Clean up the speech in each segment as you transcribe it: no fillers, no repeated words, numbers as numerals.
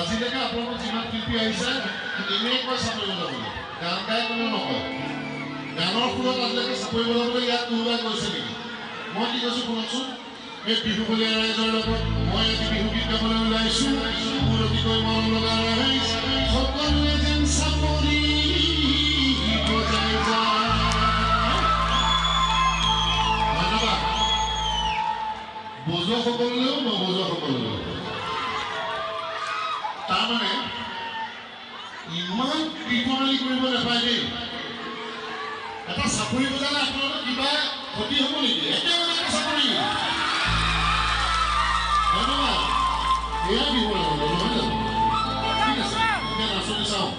আজিলৈকে আপোনালোক যিমান শিল্পী আহিছে এনেকৈ চাকৰি বজাবলৈ গান গাই কোনো নকয় গানৰ সুৰত আজিলৈকে চাকৰি বজাবলৈ ইয়াত কোনোবাই কৈছে নেকি মই কি কৈছোঁ শুনকচোন এই বিহুবলীয়া ৰাইজৰ লগত মই আজি বিহু গীত গাবলৈ ওলাইছোঁ মোৰ অতিকৈ মৰম লগা ৰাইজ সকলোৱে যেন চাকৰি বজাই যায় ধন্যবাদ বজোৱাসকলেও নবজোৱাসকলেও তাৰমানে ইমান কৃপণালী কৰিব নাপায় দেই এটা চাকৰি বজালে আপোনালোকৰ কিবা ক্ষতি হ'ব নেকি একেবাৰে এটা চাকৰি ধন্যবাদ এয়া বিহু নহয় জানো ঠিক আছে এতিয়া নাচনি চাওঁ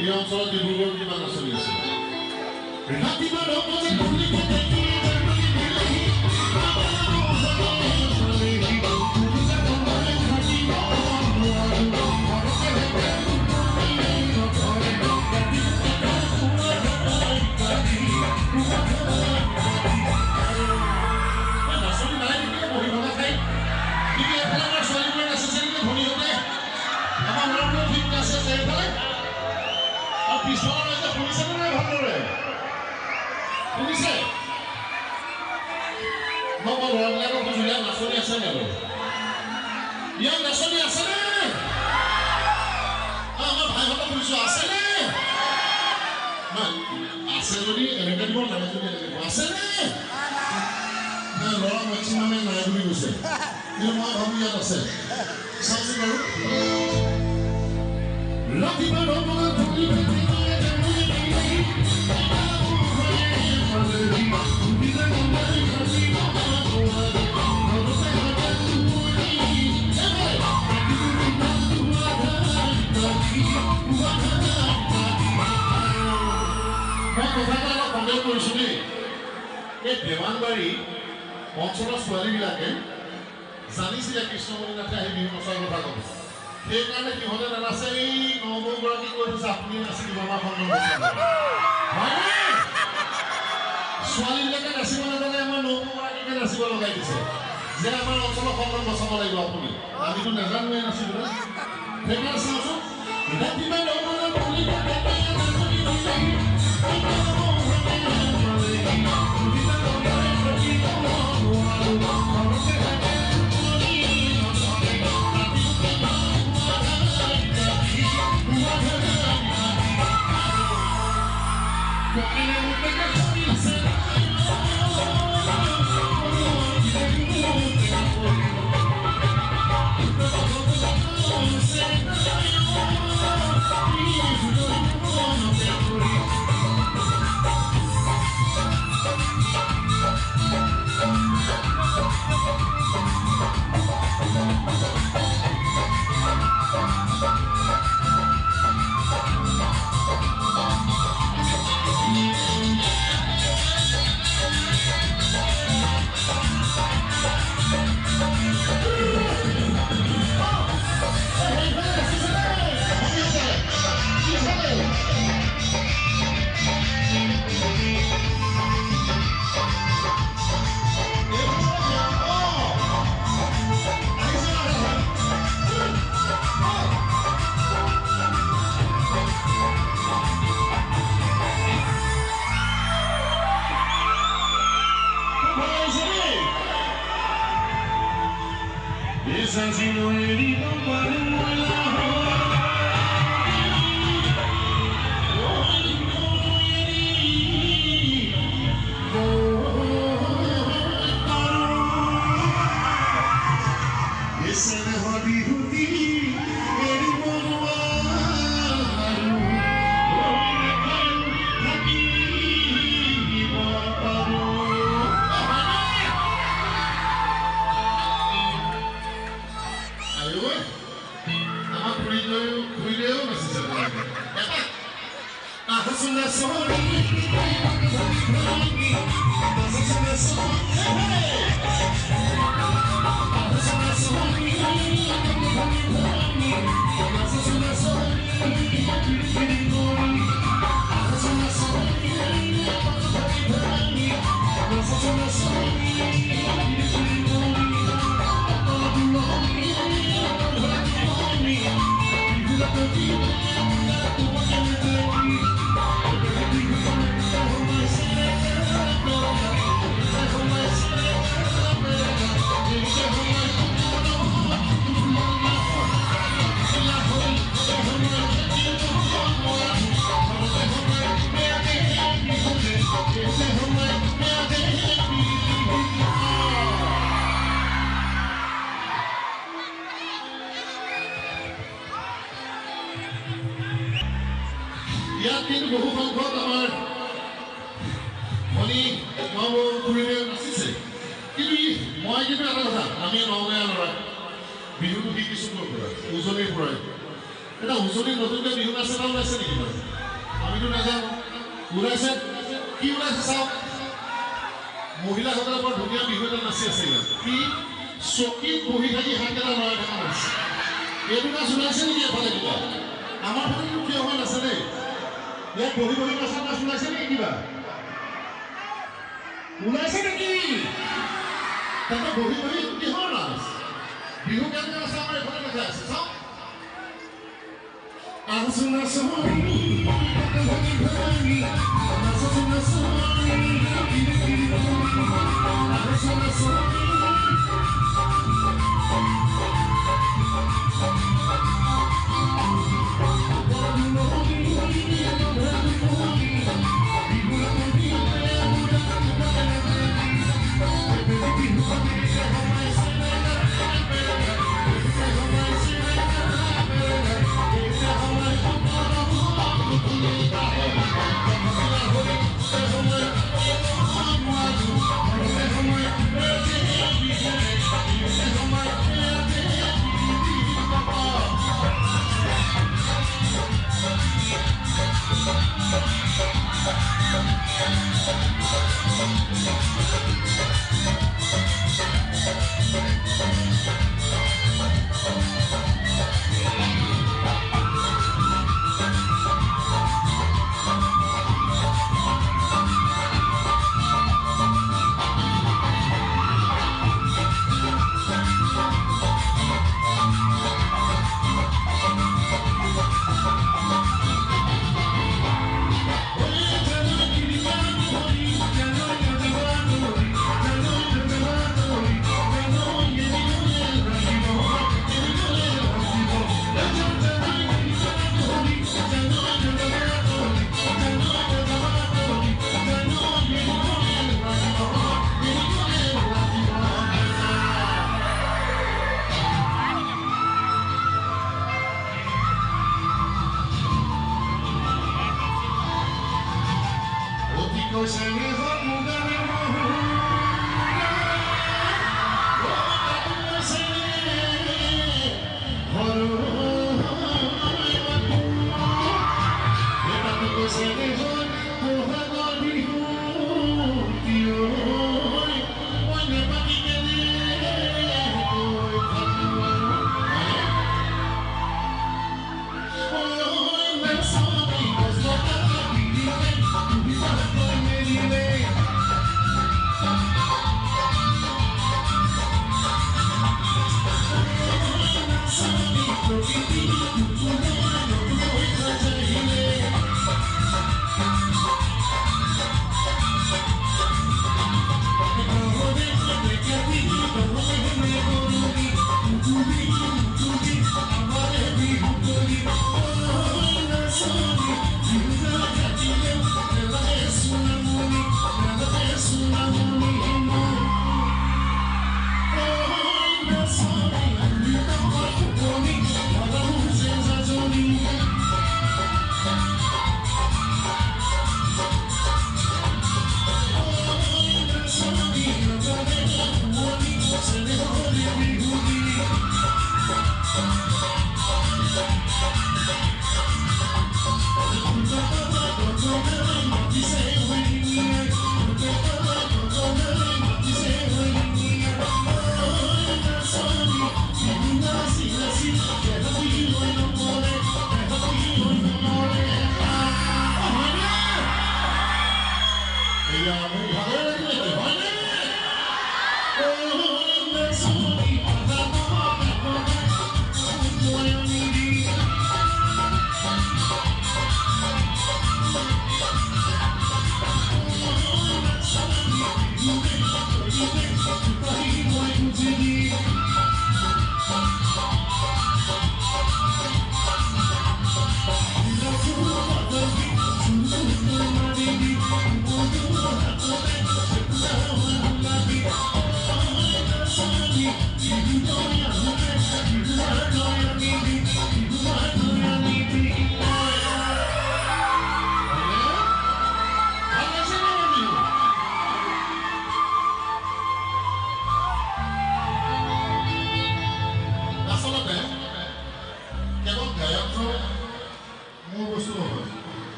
এই অঞ্চলত ডিব্ৰুগড়ত কিবা নাচনি আছে ৰাতিপুৱা আছে যদি এনেকৈ দিব লাগে যদি আছেনে ল'ৰা মেক্সিমামে নাই বুলি কৈছে কিন্তু মই ভাবোঁ ইয়াত আছে চাওঁচোন বাৰু এই দেৱানবাৰী অঞ্চলৰ ছোৱালীবিলাকে জানিছিলে কৃষ্ণমণি নাথে আহি বিহু নচাৰ কথা ক'ব সেইকাৰণে সিহঁতে নানাচে এই নবৌগৰাকী কৈ থৈছে আপুনি নাচি দিব আমাৰ সন্মান হয়নে ছোৱালীবিলাকে নাচিব নাজানে আমাৰ নবৌগৰাকীকে নাচিব লগাই দিছে যে আমাৰ অঞ্চলৰ সন্মান বচাব লাগিব আপুনি আমিতো নাজানোৱে নাচিবলৈ সেইকাৰণে চাওঁচোন ৰাতিপুৱা ইয়াত কিন্তু বহু সংখ্যক আমাৰ ভনী খুৰীৰে নাচিছে কিন্তু মই কিন্তু এটা কথা আমি নগাঁৱৰ ল'ৰা বিহুটো শিকিছোঁ ক'ৰ পৰা উজনিৰ পৰাই এটা উজনিৰ নতুনকৈ বিহু নাচ এটা ওলাইছে নেকি বাৰু আমিতো নাজানো ওলাইছে কি ওলাইছে চাওক মহিলাসকলে বৰ ধুনীয়া বিহু এটা নাচি আছে ইয়াত কি চকীত বহি থাকি হাতকেইটা লৰাই থকা নাচ এইটো নাচ ওলাইছে নেকি এফালে কিবা আমাৰ ফালে কিন্তু কিয় হোৱা নাছে দেই ইয়াত বহি বহি নাচা নাচ ওলাইছে নেকি কিবা ওলাইছে নেকি তাতে বহি বহি কিহৰ নাচ বিহু কেনেকৈ নাচা আমাৰ এফালে দেখা আছে চাওক Baby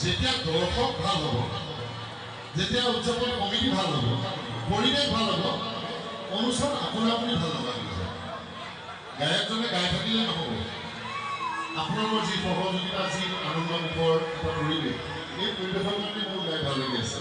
যেতিয়া দৰ্শক ভাল হ'ব, যেতিয়া উদযাপন কমিটি ভাল হ'ব, পৰিৱেশ ভাল হ'ব, অনুষ্ঠান আপোনা আপুনি ভাল লগা হৈ যায়। গায়কজনে গাই থাকিলে নহ'ব। আপোনালোকৰ যি সহযোগিতা, যি আনন্দমুখৰ এটা পৰিৱেশ, এই পৰিৱেশৰ কাৰণে মোৰ গাই ভাল লাগি আছে।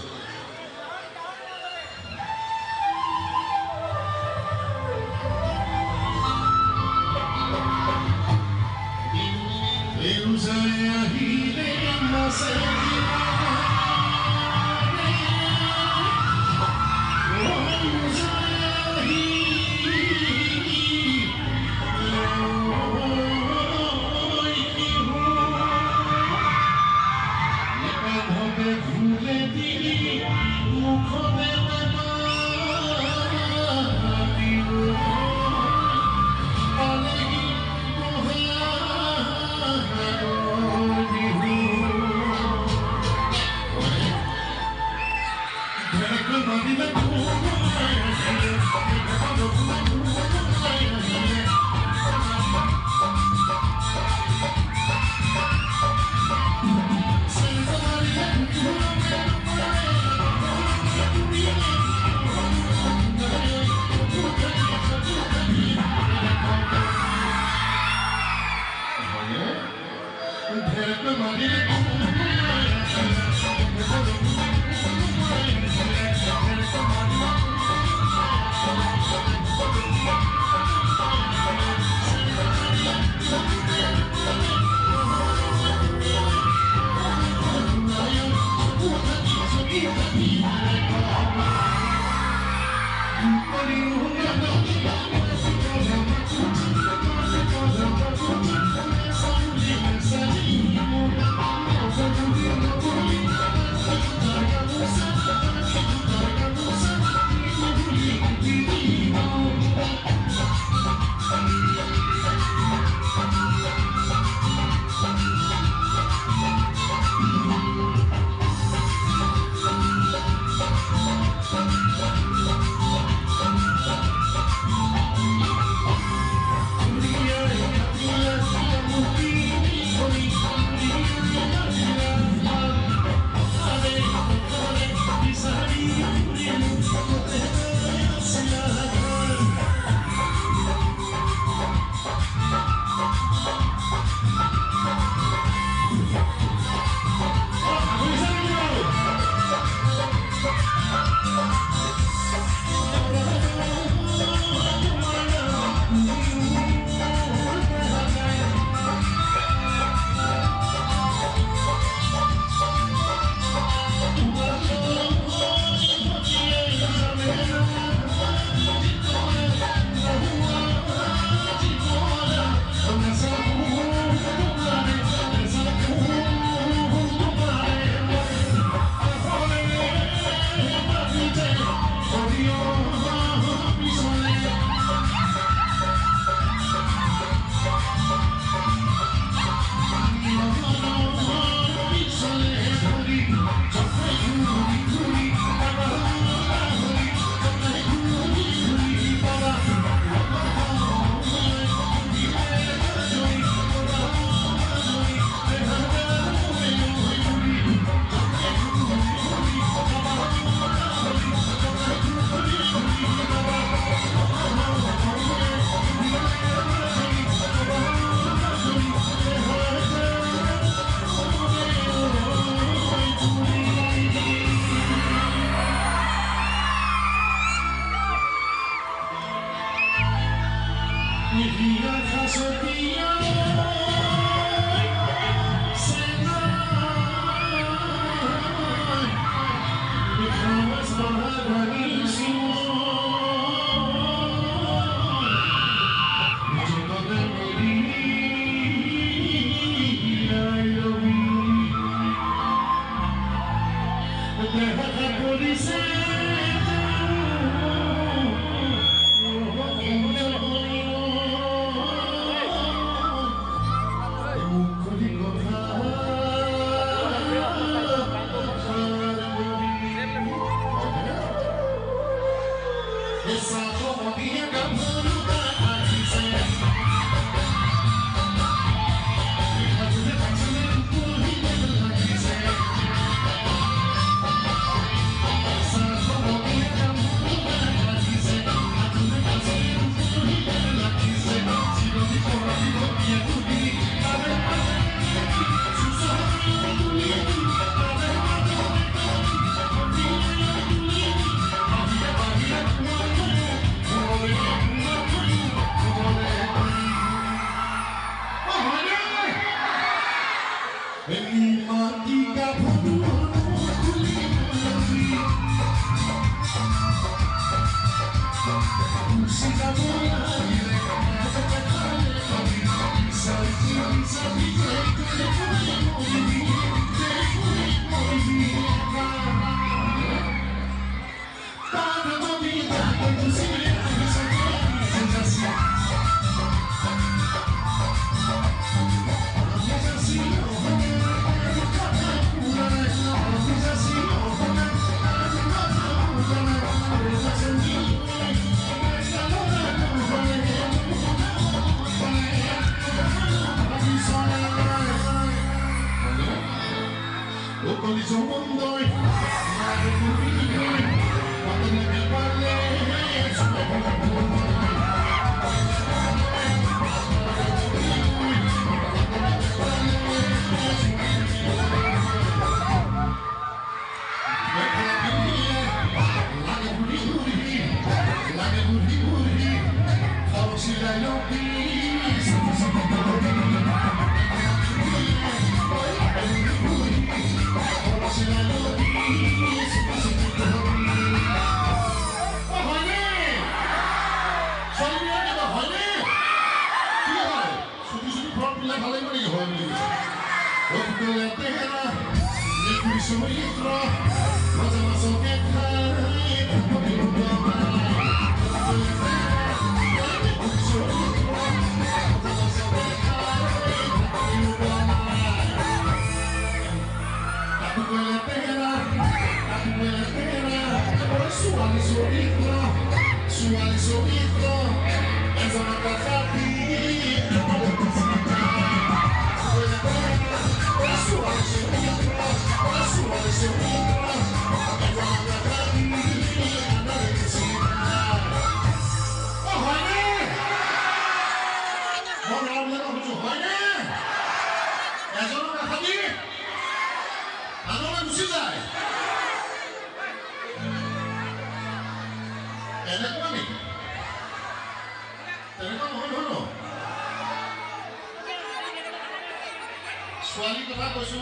Suali কথা কৈছো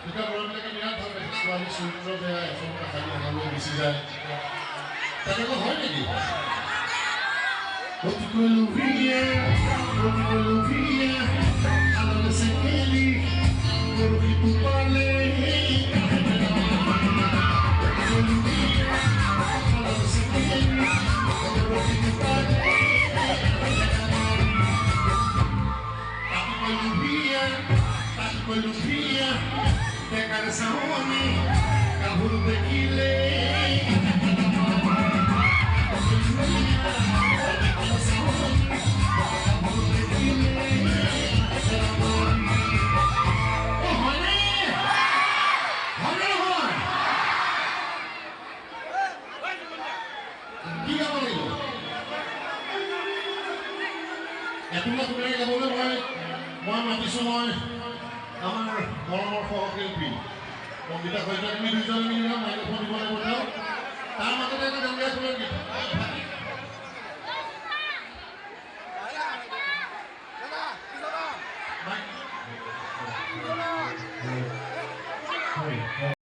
দুটা বৰবিলাকে বিৰাট ভাল পাইছে ছোৱালী চৰিত্ৰ বেয়া এখন কাহানী এখনলৈ গুচি যায় তেনেকুৱা হয় নেকি Pelupia, de calzone, caburo de kile. আমাৰ মৰমৰ সহশিল্পী অংকিতা সৈতে তুমি দুইজনে মিলি মাইক্ৰফোন দিব লাগিব তাৰ মাজতে এটা গান গাই তোলাৰ গীত